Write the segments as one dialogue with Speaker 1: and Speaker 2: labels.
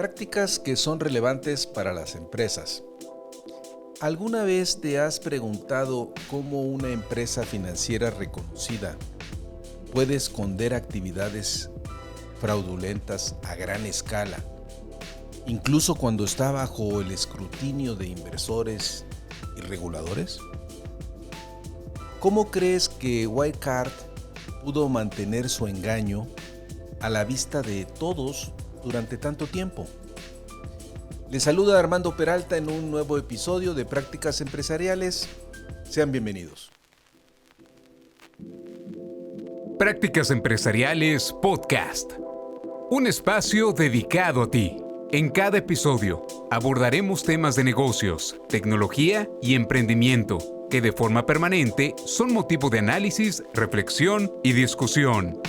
Speaker 1: Prácticas que son relevantes para las empresas. ¿Alguna vez te has preguntado cómo una empresa financiera reconocida puede esconder actividades fraudulentas a gran escala, incluso cuando está bajo el escrutinio de inversores y reguladores? ¿Cómo crees que Wirecard pudo mantener su engaño a la vista de todos durante tanto tiempo? Les saluda Armando Peralta en un nuevo episodio de Prácticas Empresariales. Sean bienvenidos.
Speaker 2: Prácticas Empresariales Podcast. Un espacio dedicado a ti. En cada episodio abordaremos temas de negocios, tecnología y emprendimiento que de forma permanente son motivo de análisis, reflexión y discusión.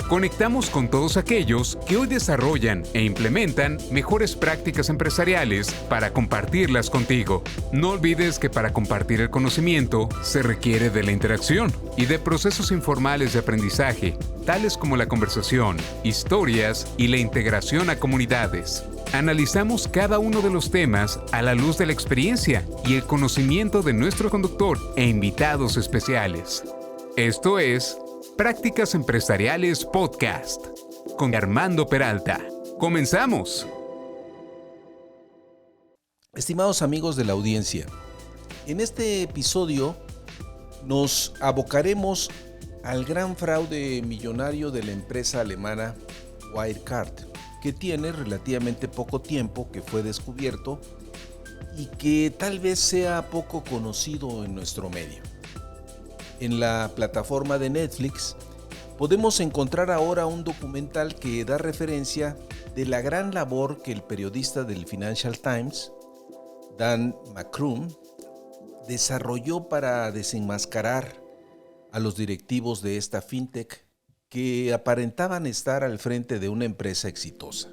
Speaker 2: Conectamos con todos aquellos que hoy desarrollan e implementan mejores prácticas empresariales para compartirlas contigo. No olvides que para compartir el conocimiento se requiere de la interacción y de procesos informales de aprendizaje, tales como la conversación, historias y la integración a comunidades. Analizamos cada uno de los temas a la luz de la experiencia y el conocimiento de nuestro conductor e invitados especiales. Esto es Prácticas Empresariales Podcast con Armando Peralta. ¡Comenzamos!
Speaker 1: Estimados amigos de la audiencia, en este episodio nos abocaremos al gran fraude millonario de la empresa alemana Wirecard, que tiene relativamente poco tiempo que fue descubierto y que tal vez sea poco conocido en nuestro medio. En la plataforma de Netflix podemos encontrar ahora un documental que da referencia de la gran labor que el periodista del Financial Times, Dan McCrum, desarrolló para desenmascarar a los directivos de esta fintech que aparentaban estar al frente de una empresa exitosa.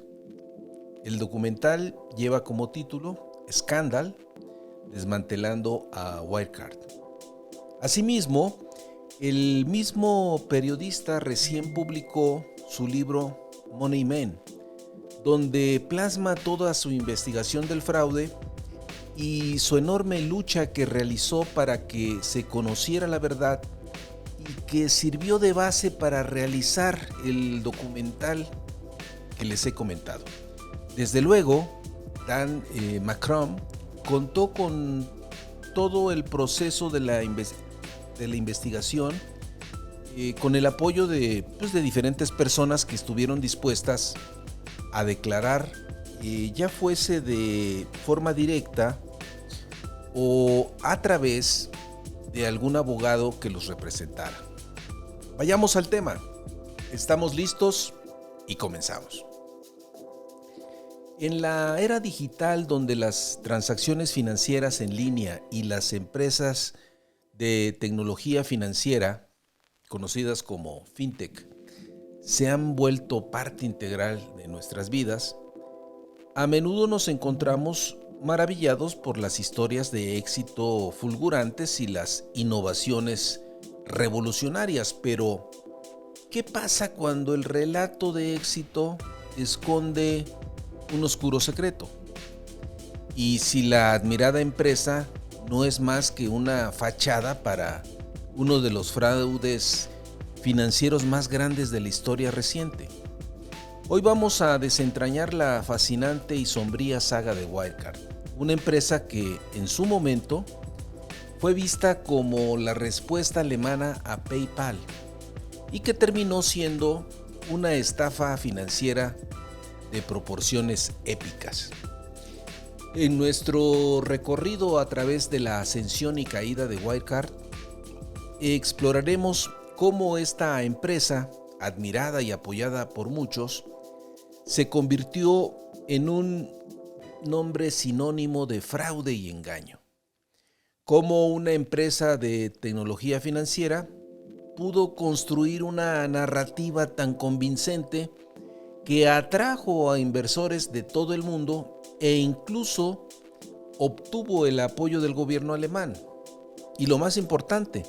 Speaker 1: El documental lleva como título Scandal, desmantelando a Wirecard. Asimismo, el mismo periodista recién publicó su libro Money Men, donde plasma toda su investigación del fraude y su enorme lucha que realizó para que se conociera la verdad y que sirvió de base para realizar el documental que les he comentado. Desde luego, Dan McCrum contó con todo el proceso de la investigación, con el apoyo de diferentes personas que estuvieron dispuestas a declarar, ya fuese de forma directa o a través de algún abogado que los representara. Vayamos al tema. Estamos listos y comenzamos. En la era digital, donde las transacciones financieras en línea y las empresas de tecnología financiera, conocidas como fintech, se han vuelto parte integral de nuestras vidas, a menudo nos encontramos maravillados por las historias de éxito fulgurantes y las innovaciones revolucionarias. Pero, ¿qué pasa cuando el relato de éxito esconde un oscuro secreto? Y si la admirada empresa no es más que una fachada para uno de los fraudes financieros más grandes de la historia reciente. Hoy vamos a desentrañar la fascinante y sombría saga de Wirecard, una empresa que en su momento fue vista como la respuesta alemana a PayPal y que terminó siendo una estafa financiera de proporciones épicas. En nuestro recorrido a través de la ascensión y caída de Wirecard, exploraremos cómo esta empresa, admirada y apoyada por muchos, se convirtió en un nombre sinónimo de fraude y engaño. Cómo una empresa de tecnología financiera pudo construir una narrativa tan convincente que atrajo a inversores de todo el mundo e incluso obtuvo el apoyo del gobierno alemán. Y lo más importante,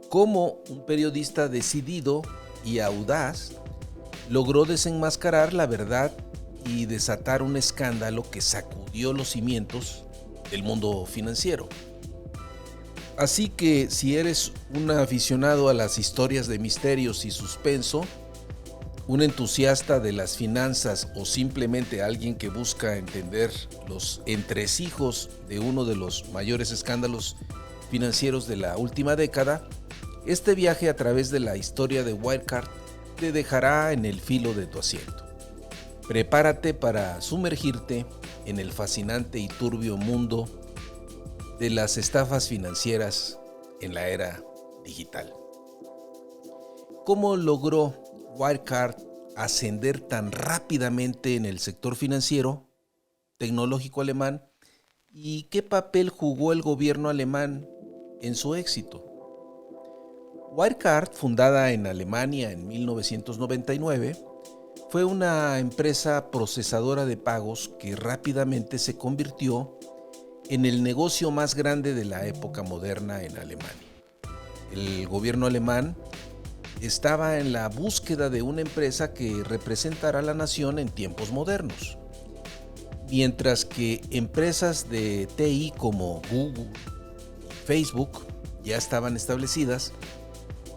Speaker 1: cómo un periodista decidido y audaz logró desenmascarar la verdad y desatar un escándalo que sacudió los cimientos del mundo financiero. Así que si eres un aficionado a las historias de misterios y suspenso, un entusiasta de las finanzas o simplemente alguien que busca entender los entresijos de uno de los mayores escándalos financieros de la última década, este viaje a través de la historia de Wirecard te dejará en el filo de tu asiento. Prepárate para sumergirte en el fascinante y turbio mundo de las estafas financieras en la era digital. ¿Cómo logró Wirecard ascender tan rápidamente en el sector financiero, tecnológico alemán? ¿Y qué papel jugó el gobierno alemán en su éxito? Wirecard, fundada en Alemania en 1999, fue una empresa procesadora de pagos que rápidamente se convirtió en el negocio más grande de la época moderna en Alemania. El gobierno alemán estaba en la búsqueda de una empresa que representara a la nación en tiempos modernos. Mientras que empresas de TI como Google y Facebook ya estaban establecidas,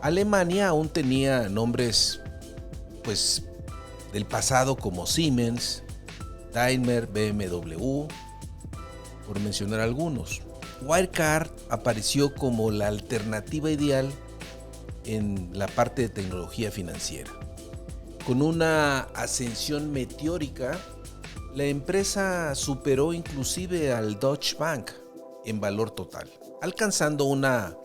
Speaker 1: Alemania aún tenía nombres del pasado como Siemens, Daimler, BMW, por mencionar algunos. Wirecard apareció como la alternativa ideal en la parte de tecnología financiera. Con una ascensión meteórica, la empresa superó inclusive al Deutsche Bank en valor total, alcanzando una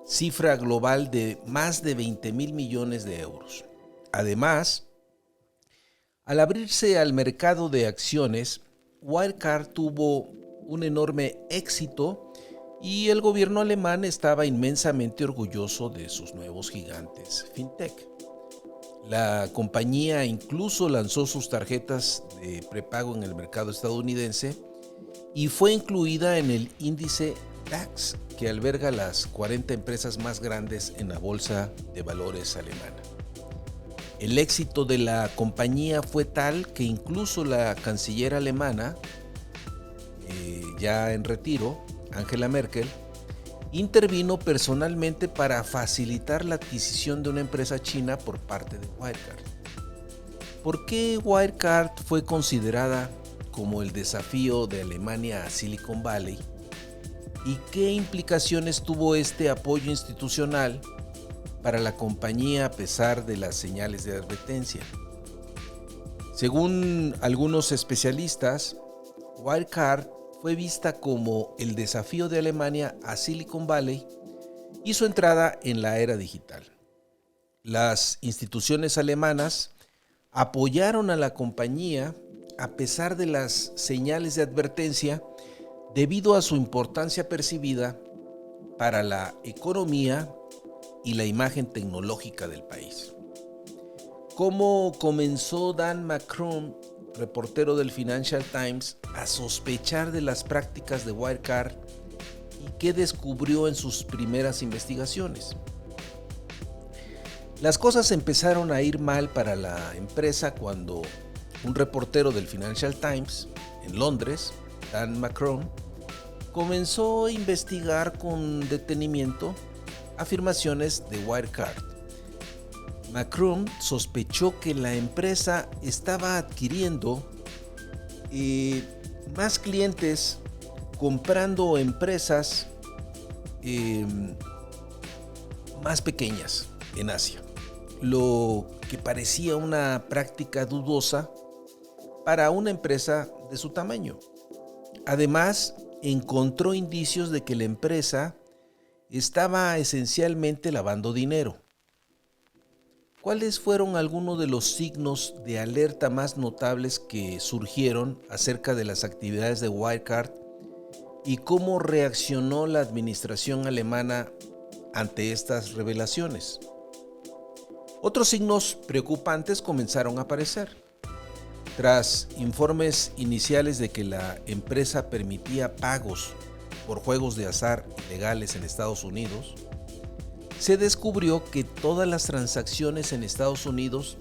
Speaker 1: cifra global de más de 20,000 millones de euros. Además, al abrirse al mercado de acciones, Wirecard tuvo un enorme éxito y el gobierno alemán estaba inmensamente orgulloso de sus nuevos gigantes fintech. La compañía incluso lanzó sus tarjetas de prepago en el mercado estadounidense y fue incluida en el índice DAX, que alberga las 40 empresas más grandes en la bolsa de valores alemana. El éxito de la compañía fue tal que incluso la canciller alemana, ya en retiro, Angela Merkel, intervino personalmente para facilitar la adquisición de una empresa china por parte de Wirecard. ¿Por qué Wirecard fue considerada como el desafío de Alemania a Silicon Valley? ¿Y qué implicaciones tuvo este apoyo institucional para la compañía a pesar de las señales de advertencia? Según algunos especialistas, Wirecard fue vista como el desafío de Alemania a Silicon Valley y su entrada en la era digital. Las instituciones alemanas apoyaron a la compañía a pesar de las señales de advertencia debido a su importancia percibida para la economía y la imagen tecnológica del país. ¿Cómo comenzó Dan McCrum, reportero del Financial Times, a sospechar de las prácticas de Wirecard y qué descubrió en sus primeras investigaciones? Las cosas empezaron a ir mal para la empresa cuando un reportero del Financial Times en Londres, Dan McCrum, comenzó a investigar con detenimiento afirmaciones de Wirecard. McCrum sospechó que la empresa estaba adquiriendo más clientes comprando empresas más pequeñas en Asia, lo que parecía una práctica dudosa para una empresa de su tamaño. Además, encontró indicios de que la empresa estaba esencialmente lavando dinero. ¿Cuáles fueron algunos de los signos de alerta más notables que surgieron acerca de las actividades de Wirecard y cómo reaccionó la administración alemana ante estas revelaciones? Otros signos preocupantes comenzaron a aparecer. Tras informes iniciales de que la empresa permitía pagos por juegos de azar ilegales en Estados Unidos, se descubrió que todas las transacciones en Estados Unidos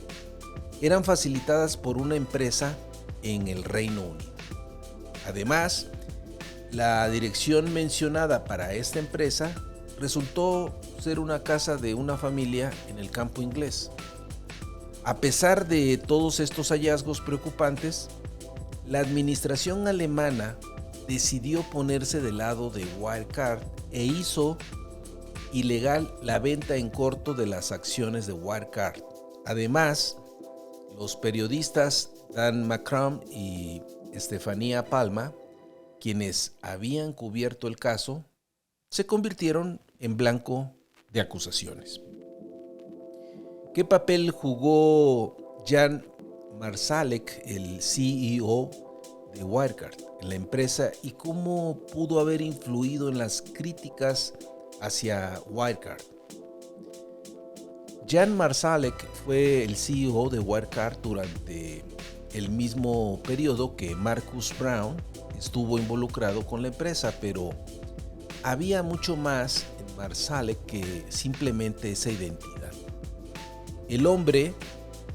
Speaker 1: eran facilitadas por una empresa en el Reino Unido. Además, la dirección mencionada para esta empresa resultó ser una casa de una familia en el campo inglés. A pesar de todos estos hallazgos preocupantes, la administración alemana decidió ponerse del lado de Wirecard e hizo ilegal la venta en corto de las acciones de Wirecard. Además, los periodistas Dan McCrum y Estefanía Palma, quienes habían cubierto el caso, se convirtieron en blanco de acusaciones. ¿Qué papel jugó Jan Marsalek, el CEO de Wirecard, en la empresa, y cómo pudo haber influido en las críticas hacia Wirecard? Jan Marsalek fue el CEO de Wirecard durante el mismo periodo que Marcus Brown estuvo involucrado con la empresa, pero había mucho más en Marsalek que simplemente esa identidad. El hombre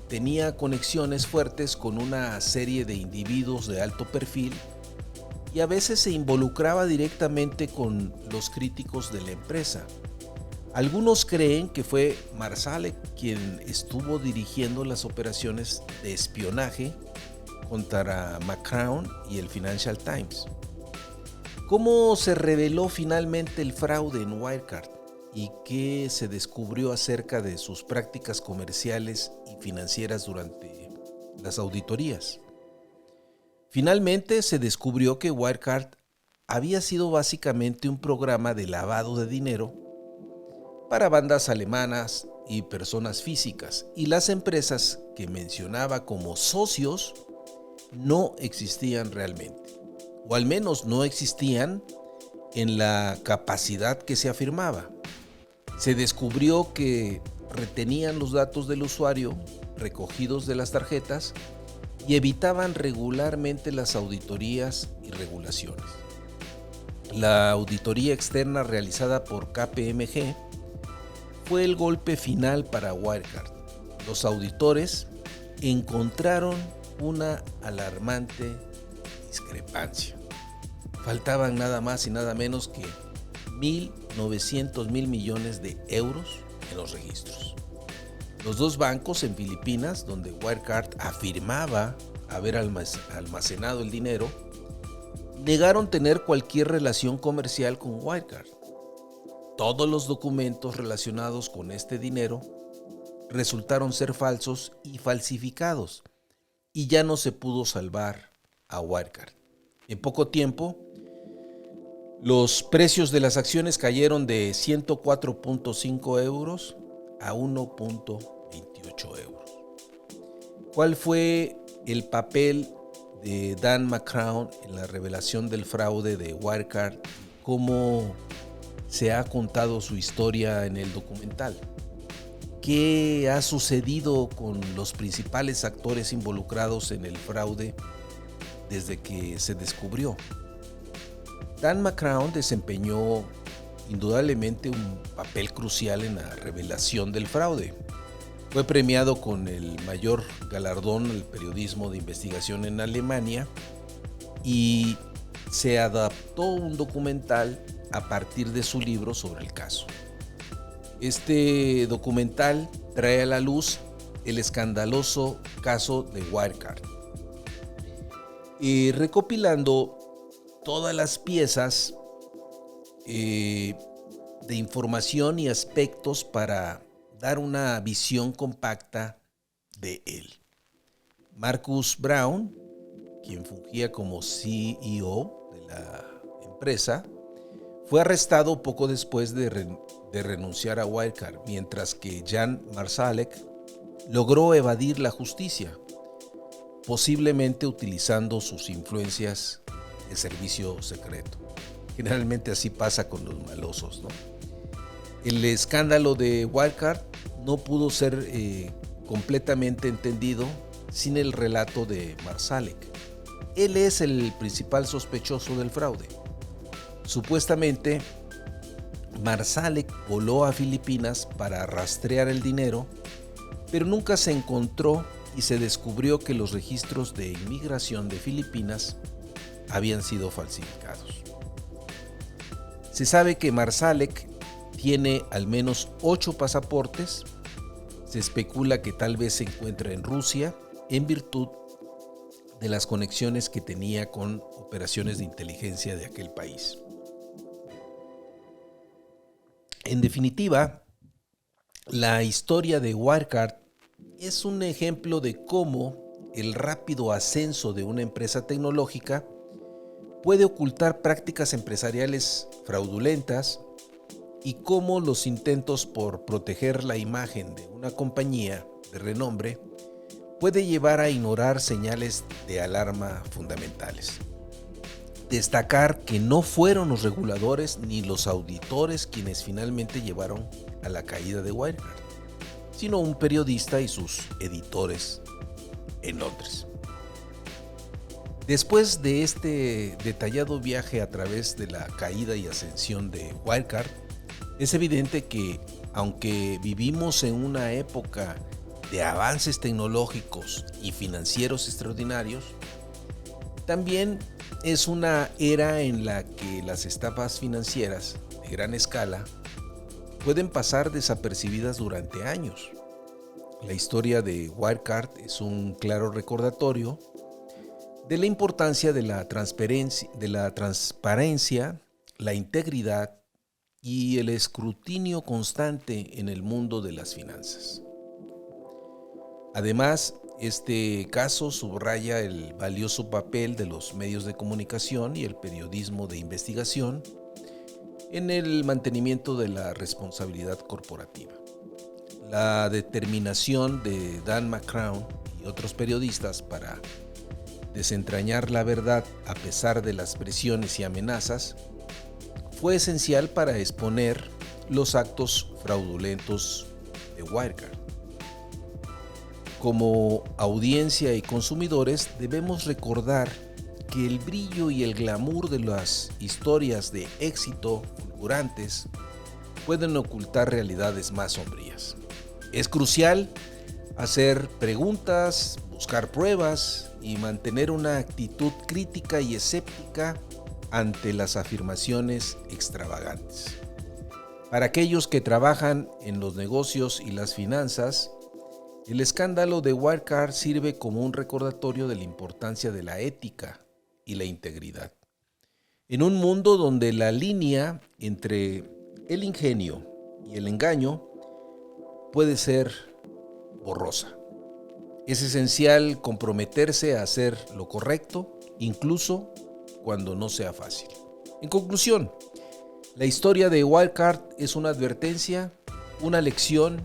Speaker 1: tenía conexiones fuertes con una serie de individuos de alto perfil y a veces se involucraba directamente con los críticos de la empresa. Algunos creen que fue Marsalek quien estuvo dirigiendo las operaciones de espionaje contra McCrum y el Financial Times. ¿Cómo se reveló finalmente el fraude en Wirecard y qué se descubrió acerca de sus prácticas comerciales y financieras durante las auditorías? Finalmente se descubrió que Wirecard había sido básicamente un programa de lavado de dinero para bandas alemanas y personas físicas, y las empresas que mencionaba como socios no existían realmente, o al menos no existían en la capacidad que se afirmaba. Se descubrió que retenían los datos del usuario recogidos de las tarjetas y evitaban regularmente las auditorías y regulaciones. La auditoría externa realizada por KPMG fue el golpe final para Wirecard. Los auditores encontraron una alarmante discrepancia. Faltaban nada más y nada menos que 1.900 millones de euros en los registros. Los dos bancos en Filipinas, donde Wirecard afirmaba haber almacenado el dinero, negaron tener cualquier relación comercial con Wirecard. Todos los documentos relacionados con este dinero resultaron ser falsos y falsificados, y ya no se pudo salvar a Wirecard. En poco tiempo, los precios de las acciones cayeron de 104.5 euros a 1.28 euros. ¿Cuál fue el papel de Dan McCrum en la revelación del fraude de Wirecard? ¿Cómo se ha contado su historia en el documental? ¿Qué ha sucedido con los principales actores involucrados en el fraude desde que se descubrió? Dan McCrum desempeñó indudablemente un papel crucial en la revelación del fraude. Fue premiado con el mayor galardón al periodismo de investigación en Alemania y se adaptó un documental a partir de su libro sobre el caso. Este documental trae a la luz el escandaloso caso de Wirecard, y recopilando todas las piezas de información y aspectos para dar una visión compacta de él. Marcus Brown, quien fungía como CEO de la empresa, fue arrestado poco después de renunciar a Wirecard, mientras que Jan Marsalek logró evadir la justicia, posiblemente utilizando sus influencias de servicio secreto. Generalmente así pasa con los malosos, ¿no? El escándalo de Wirecard no pudo ser completamente entendido sin el relato de Marsalek. Él es el principal sospechoso del fraude. Supuestamente, Marsalek voló a Filipinas para rastrear el dinero, pero nunca se encontró y se descubrió que los registros de inmigración de Filipinas habían sido falsificados. Se sabe que Marsalek tiene al menos 8 pasaportes. Se especula que tal vez se encuentra en Rusia en virtud de las conexiones que tenía con operaciones de inteligencia de aquel país. En definitiva, la historia de Wirecard es un ejemplo de cómo el rápido ascenso de una empresa tecnológica puede ocultar prácticas empresariales fraudulentas y cómo los intentos por proteger la imagen de una compañía de renombre puede llevar a ignorar señales de alarma fundamentales. Destacar que no fueron los reguladores ni los auditores quienes finalmente llevaron a la caída de Wirecard, sino un periodista y sus editores en Londres. Después de este detallado viaje a través de la caída y ascensión de Wirecard, es evidente que, aunque vivimos en una época de avances tecnológicos y financieros extraordinarios, también es una era en la que las estafas financieras de gran escala pueden pasar desapercibidas durante años. La historia de Wirecard es un claro recordatorio de la importancia de la transparencia, la integridad y el escrutinio constante en el mundo de las finanzas. Además, este caso subraya el valioso papel de los medios de comunicación y el periodismo de investigación en el mantenimiento de la responsabilidad corporativa. La determinación de Dan McCrown y otros periodistas para desentrañar la verdad a pesar de las presiones y amenazas fue esencial para exponer los actos fraudulentos de Wirecard. Como audiencia y consumidores debemos recordar que el brillo y el glamour de las historias de éxito fulgurantes pueden ocultar realidades más sombrías. Es crucial hacer preguntas, buscar pruebas y mantener una actitud crítica y escéptica ante las afirmaciones extravagantes. Para aquellos que trabajan en los negocios y las finanzas, el escándalo de Wirecard sirve como un recordatorio de la importancia de la ética y la integridad. En un mundo donde la línea entre el ingenio y el engaño puede ser borrosa. Es esencial comprometerse a hacer lo correcto, incluso cuando no sea fácil. En conclusión, la historia de Wirecard es una advertencia, una lección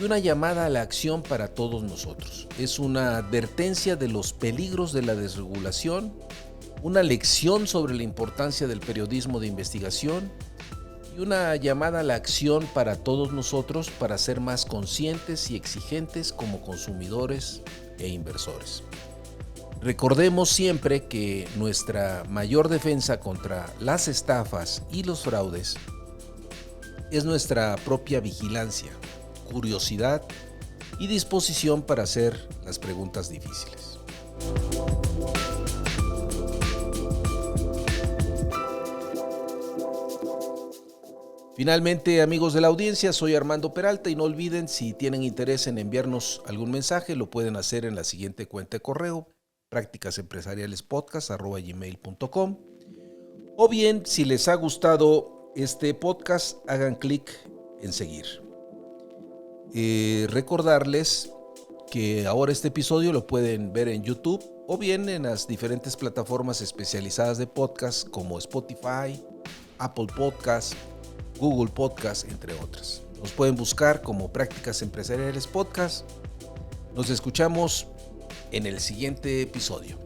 Speaker 1: y una llamada a la acción para todos nosotros. Es una advertencia de los peligros de la desregulación, una lección sobre la importancia del periodismo de investigación y una llamada a la acción para todos nosotros para ser más conscientes y exigentes como consumidores e inversores. Recordemos siempre que nuestra mayor defensa contra las estafas y los fraudes es nuestra propia vigilancia, curiosidad y disposición para hacer las preguntas difíciles. Finalmente, amigos de la audiencia, soy Armando Peralta y no olviden, si tienen interés en enviarnos algún mensaje, lo pueden hacer en la siguiente cuenta de correo: practicasempresarialespodcast@gmail.com, o bien, si les ha gustado este podcast, hagan clic en seguir. Recordarles que ahora este episodio lo pueden ver en YouTube o bien en las diferentes plataformas especializadas de podcast como Spotify, Apple Podcast, Google Podcast, entre otras. Nos pueden buscar como Prácticas Empresariales Podcast. Nos escuchamos en el siguiente episodio.